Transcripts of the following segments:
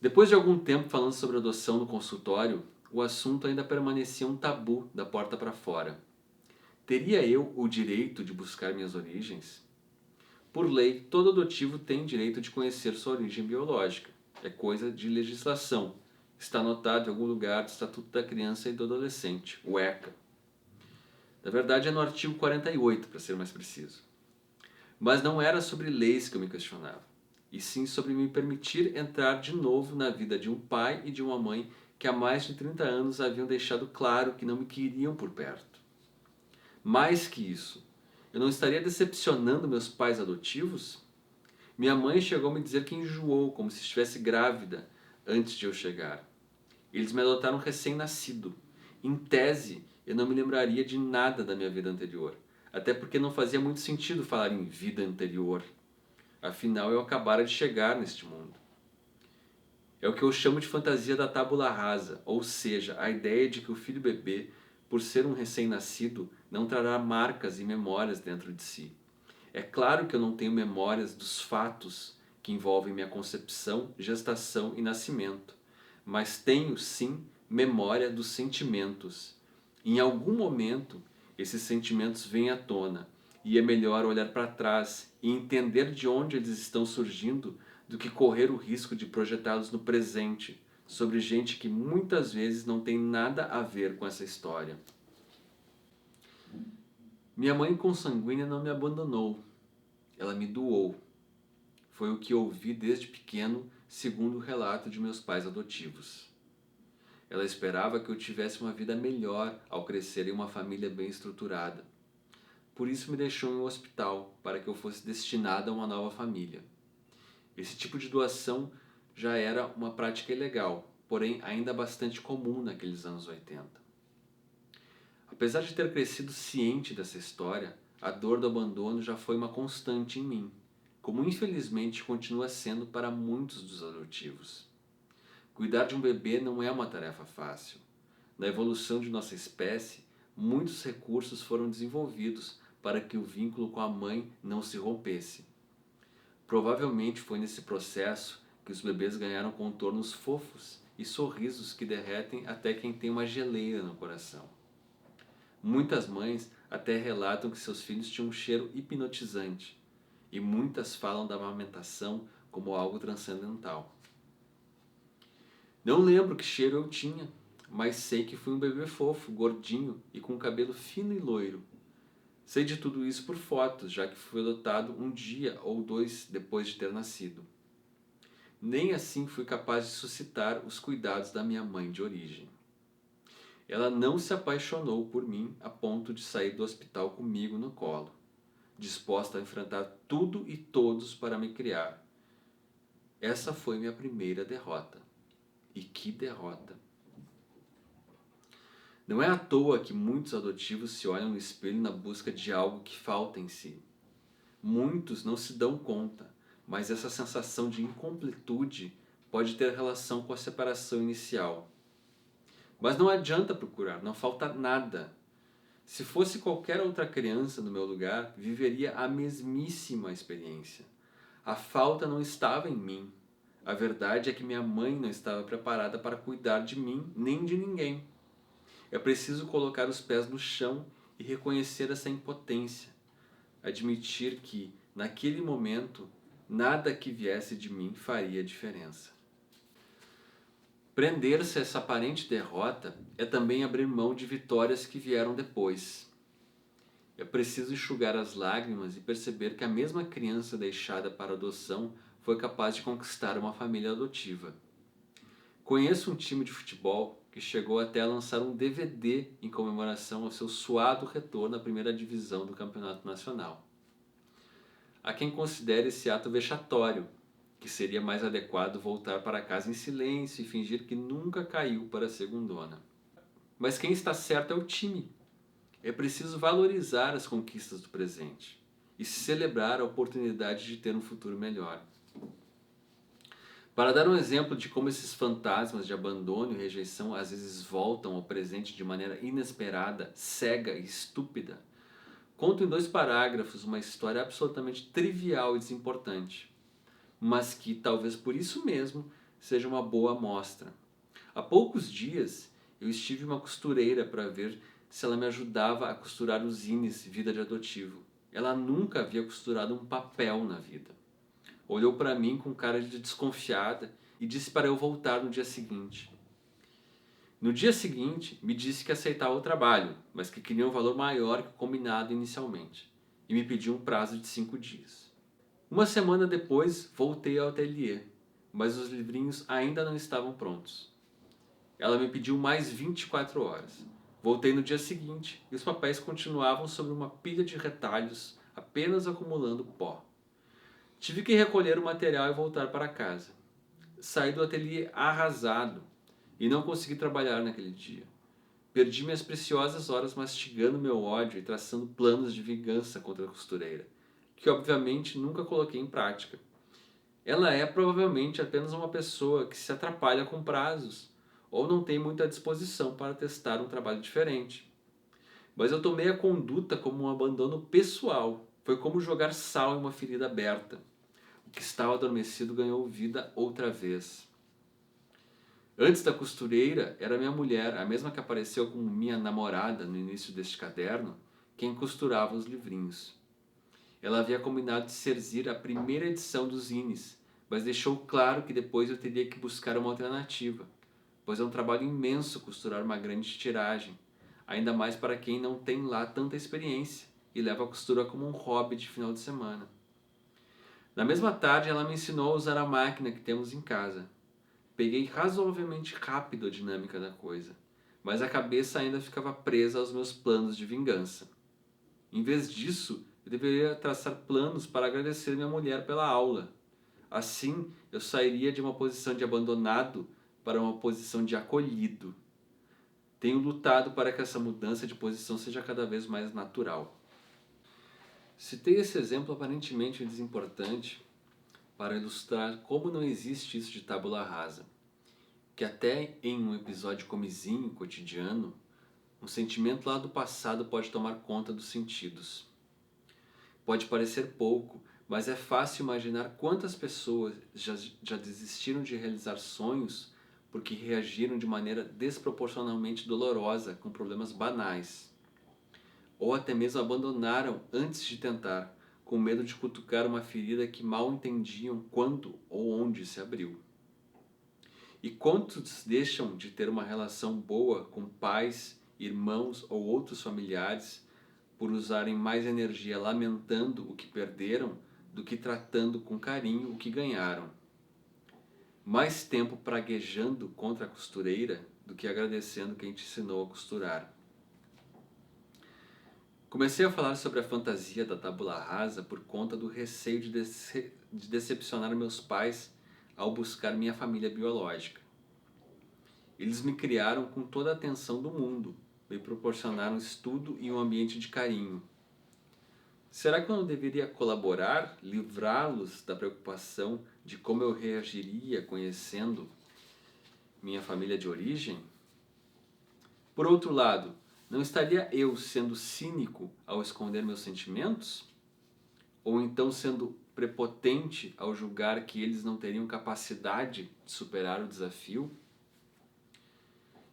Depois de algum tempo falando sobre adoção no consultório, o assunto ainda permanecia um tabu da porta para fora. Teria eu o direito de buscar minhas origens? Por lei, todo adotivo tem direito de conhecer sua origem biológica. É coisa de legislação. Está anotado em algum lugar do Estatuto da Criança e do Adolescente, o ECA. Na verdade, é no artigo 48, para ser mais preciso. Mas não era sobre leis que eu me questionava, e sim sobre me permitir entrar de novo na vida de um pai e de uma mãe que há mais de 30 anos haviam deixado claro que não me queriam por perto. Mais que isso, eu não estaria decepcionando meus pais adotivos? Minha mãe chegou a me dizer que enjoou, como se estivesse grávida, antes de eu chegar. Eles me adotaram recém-nascido. Em tese, eu não me lembraria de nada da minha vida anterior. Até porque não fazia muito sentido falar em vida anterior. Afinal, eu acabara de chegar neste mundo. É o que eu chamo de fantasia da tábula rasa, ou seja, a ideia de que o filho bebê, por ser um recém-nascido, não trará marcas e memórias dentro de si. É claro que eu não tenho memórias dos fatos que envolvem minha concepção, gestação e nascimento, mas tenho sim memória dos sentimentos. Em algum momento, esses sentimentos vêm à tona e é melhor olhar para trás e entender de onde eles estão surgindo do que correr o risco de projetá-los no presente sobre gente que muitas vezes não tem nada a ver com essa história. Minha mãe consanguínea não me abandonou, ela me doou. Foi o que ouvi desde pequeno, segundo o relato de meus pais adotivos. Ela esperava que eu tivesse uma vida melhor ao crescer em uma família bem estruturada. Por isso me deixou em um hospital, para que eu fosse destinada a uma nova família. Esse tipo de doação já era uma prática ilegal, porém ainda bastante comum naqueles anos 80. Apesar de ter crescido ciente dessa história, a dor do abandono já foi uma constante em mim, como infelizmente continua sendo para muitos dos adotivos. Cuidar de um bebê não é uma tarefa fácil. Na evolução de nossa espécie, muitos recursos foram desenvolvidos para que o vínculo com a mãe não se rompesse. Provavelmente foi nesse processo que os bebês ganharam contornos fofos e sorrisos que derretem até quem tem uma geleira no coração. Muitas mães até relatam que seus filhos tinham um cheiro hipnotizante, e muitas falam da amamentação como algo transcendental. Não lembro que cheiro eu tinha, mas sei que fui um bebê fofo, gordinho e com cabelo fino e loiro. Sei de tudo isso por fotos, já que fui adotado um dia ou dois depois de ter nascido. Nem assim fui capaz de suscitar os cuidados da minha mãe de origem. Ela não se apaixonou por mim a ponto de sair do hospital comigo no colo, disposta a enfrentar tudo e todos para me criar. Essa foi minha primeira derrota. E que derrota! Não é à toa que muitos adotivos se olham no espelho na busca de algo que falta em si. Muitos não se dão conta, mas essa sensação de incompletude pode ter relação com a separação inicial. Mas não adianta procurar, não falta nada. Se fosse qualquer outra criança no meu lugar, viveria a mesmíssima experiência. A falta não estava em mim. A verdade é que minha mãe não estava preparada para cuidar de mim nem de ninguém. É preciso colocar os pés no chão e reconhecer essa impotência. Admitir que, naquele momento, nada que viesse de mim faria diferença. Prender-se a essa aparente derrota é também abrir mão de vitórias que vieram depois. É preciso enxugar as lágrimas e perceber que a mesma criança deixada para adoção foi capaz de conquistar uma família adotiva. Conheço um time de futebol que chegou até a lançar um DVD em comemoração ao seu suado retorno à primeira divisão do Campeonato Nacional. Há quem considere esse ato vexatório, que seria mais adequado voltar para casa em silêncio e fingir que nunca caiu para a segundona. Mas quem está certo é o time. É preciso valorizar as conquistas do presente e celebrar a oportunidade de ter um futuro melhor. Para dar um exemplo de como esses fantasmas de abandono e rejeição às vezes voltam ao presente de maneira inesperada, cega e estúpida, conto em 2 parágrafos uma história absolutamente trivial e desimportante, mas que, talvez por isso mesmo, seja uma boa amostra. Há poucos dias eu estive em uma costureira para ver se ela me ajudava a costurar os zines Vida de Adotivo. Ela nunca havia costurado um papel na vida. Olhou para mim com cara de desconfiada e disse para eu voltar no dia seguinte. No dia seguinte, me disse que aceitava o trabalho, mas que queria um valor maior que o combinado inicialmente, e me pediu um prazo de 5 dias. Uma semana depois, voltei ao ateliê, mas os livrinhos ainda não estavam prontos. Ela me pediu mais 24 horas. Voltei no dia seguinte e os papéis continuavam sobre uma pilha de retalhos, apenas acumulando pó. Tive que recolher o material e voltar para casa. Saí do ateliê arrasado e não consegui trabalhar naquele dia. Perdi minhas preciosas horas mastigando meu ódio e traçando planos de vingança contra a costureira, que obviamente nunca coloquei em prática. Ela é provavelmente apenas uma pessoa que se atrapalha com prazos ou não tem muita disposição para testar um trabalho diferente. Mas eu tomei a conduta como um abandono pessoal. Foi como jogar sal em uma ferida aberta. O que estava adormecido ganhou vida outra vez. Antes da costureira, era minha mulher, a mesma que apareceu como minha namorada no início deste caderno, quem costurava os livrinhos. Ela havia combinado de servir a primeira edição dos zines, mas deixou claro que depois eu teria que buscar uma alternativa, pois é um trabalho imenso costurar uma grande tiragem, ainda mais para quem não tem lá tanta experiência e leva a costura como um hobby de final de semana. Na mesma tarde, ela me ensinou a usar a máquina que temos em casa. Peguei razoavelmente rápido a dinâmica da coisa, mas a cabeça ainda ficava presa aos meus planos de vingança. Em vez disso, eu deveria traçar planos para agradecer minha mulher pela aula. Assim, eu sairia de uma posição de abandonado para uma posição de acolhido. Tenho lutado para que essa mudança de posição seja cada vez mais natural. Citei esse exemplo aparentemente desimportante para ilustrar como não existe isso de tábula rasa, que até em um episódio comizinho cotidiano, um sentimento lá do passado pode tomar conta dos sentidos. Pode parecer pouco, mas é fácil imaginar quantas pessoas já desistiram de realizar sonhos porque reagiram de maneira desproporcionalmente dolorosa com problemas banais. Ou até mesmo abandonaram antes de tentar, com medo de cutucar uma ferida que mal entendiam quando ou onde se abriu. E quantos deixam de ter uma relação boa com pais, irmãos ou outros familiares por usarem mais energia lamentando o que perderam do que tratando com carinho o que ganharam? Mais tempo praguejando contra a costureira do que agradecendo quem te ensinou a costurar. Comecei a falar sobre a fantasia da tábula rasa por conta do receio de decepcionar meus pais ao buscar minha família biológica. Eles me criaram com toda a atenção do mundo, me proporcionaram estudo e um ambiente de carinho. Será que eu não deveria colaborar, livrá-los da preocupação de como eu reagiria conhecendo minha família de origem? Por outro lado, não estaria eu sendo cínico ao esconder meus sentimentos? Ou então sendo prepotente ao julgar que eles não teriam capacidade de superar o desafio?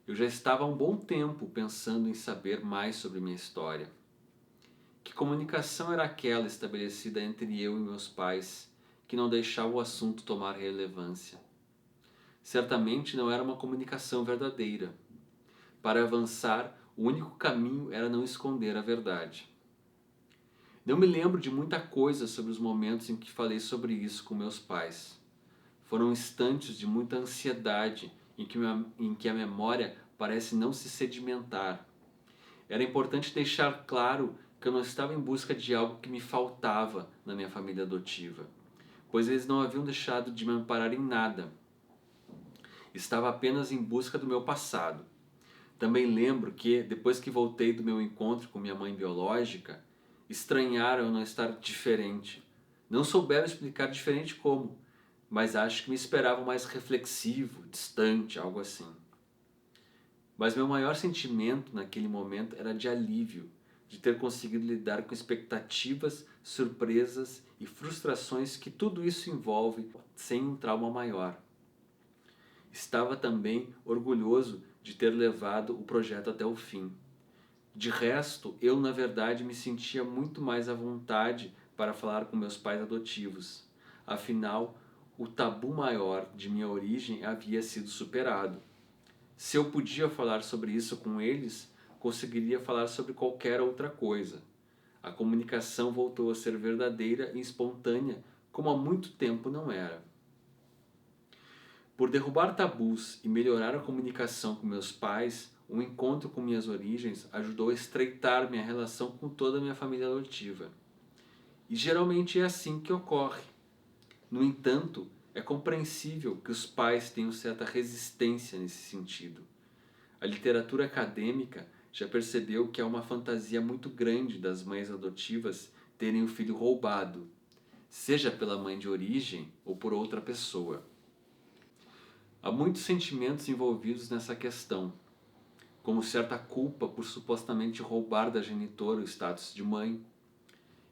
Eu já estava há um bom tempo pensando em saber mais sobre minha história. Que comunicação era aquela estabelecida entre eu e meus pais que não deixava o assunto tomar relevância? Certamente não era uma comunicação verdadeira. Para avançar, o único caminho era não esconder a verdade. Não me lembro de muita coisa sobre os momentos em que falei sobre isso com meus pais. Foram instantes de muita ansiedade em que a memória parece não se sedimentar. Era importante deixar claro que eu não estava em busca de algo que me faltava na minha família adotiva, pois eles não haviam deixado de me amparar em nada. Estava apenas em busca do meu passado. Também lembro que, depois que voltei do meu encontro com minha mãe biológica, estranharam eu não estar diferente. Não souberam explicar diferente como, mas acho que me esperavam mais reflexivo, distante, algo assim. Mas meu maior sentimento naquele momento era de alívio, de ter conseguido lidar com expectativas, surpresas e frustrações que tudo isso envolve sem um trauma maior. estava também orgulhoso de ter levado o projeto até o fim. De resto, eu na verdade me sentia muito mais à vontade para falar com meus pais adotivos. Afinal, o tabu maior de minha origem havia sido superado. Se eu podia falar sobre isso com eles, conseguiria falar sobre qualquer outra coisa. A comunicação voltou a ser verdadeira e espontânea, como há muito tempo não era. Por derrubar tabus e melhorar a comunicação com meus pais, o encontro com minhas origens ajudou a estreitar minha relação com toda a minha família adotiva. E geralmente é assim que ocorre. No entanto, é compreensível que os pais tenham certa resistência nesse sentido. A literatura acadêmica já percebeu que há uma fantasia muito grande das mães adotivas terem o filho roubado, seja pela mãe de origem ou por outra pessoa. Há muitos sentimentos envolvidos nessa questão, como certa culpa por supostamente roubar da genitora o status de mãe,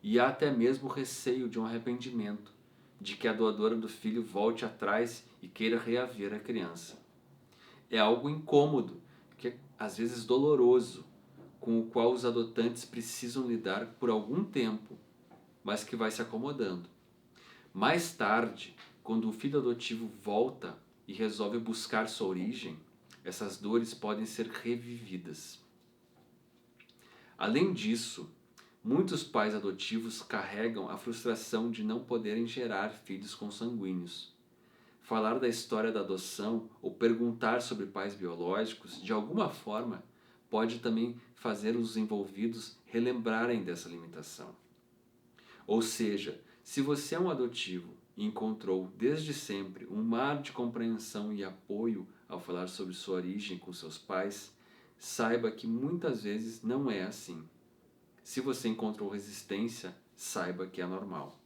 e há até mesmo receio de um arrependimento, de que a doadora do filho volte atrás e queira reaver a criança. É algo incômodo, que é às vezes doloroso, com o qual os adotantes precisam lidar por algum tempo, mas que vai se acomodando. Mais tarde, quando o filho adotivo volta e resolve buscar sua origem, essas dores podem ser revividas. Além disso, muitos pais adotivos carregam a frustração de não poderem gerar filhos consanguíneos. Falar da história da adoção ou perguntar sobre pais biológicos, de alguma forma, pode também fazer os envolvidos relembrarem dessa limitação. Ou seja, se você é um adotivo e encontrou desde sempre um mar de compreensão e apoio ao falar sobre sua origem com seus pais, saiba que muitas vezes não é assim. Se você encontrou resistência, saiba que é normal.